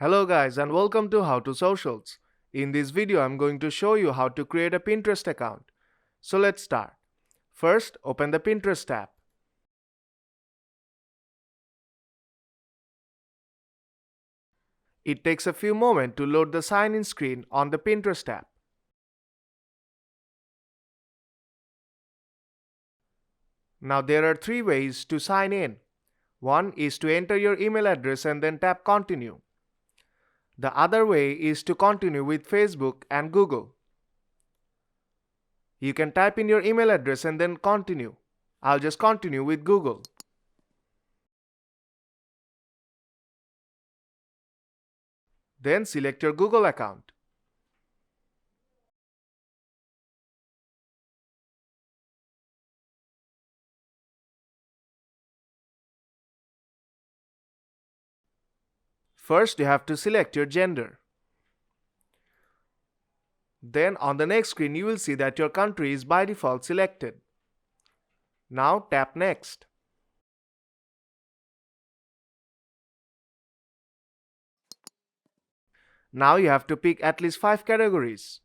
Hello guys and welcome to How to Socials. In this video I'm going to show you how to create a Pinterest account. So let's start. First, open the Pinterest tab. It takes a few moments to load the sign-in screen on the Pinterest tab. Now there are three ways to sign in. One is to enter your email address and then tap Continue. The other way is to continue with Facebook and Google. You can type in your email address and then continue. I'll just continue with Google. Then select your Google account. First, you have to select your gender. Then on the next screen, you will see that your country is by default selected. Now tap Next. Now you have to pick at least 5 categories.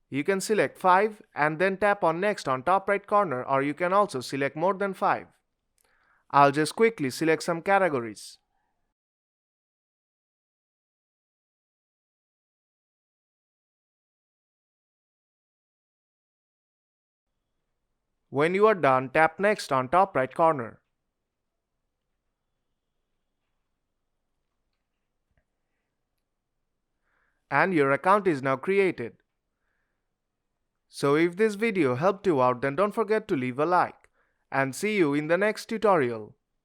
You can select 5 and then tap on Next on top right corner, or you can also select more than 5. I'll just quickly select some categories. When you are done, tap Next on top right corner. And your account is now created. So if this video helped you out, then don't forget to leave a like. And see you in the next tutorial.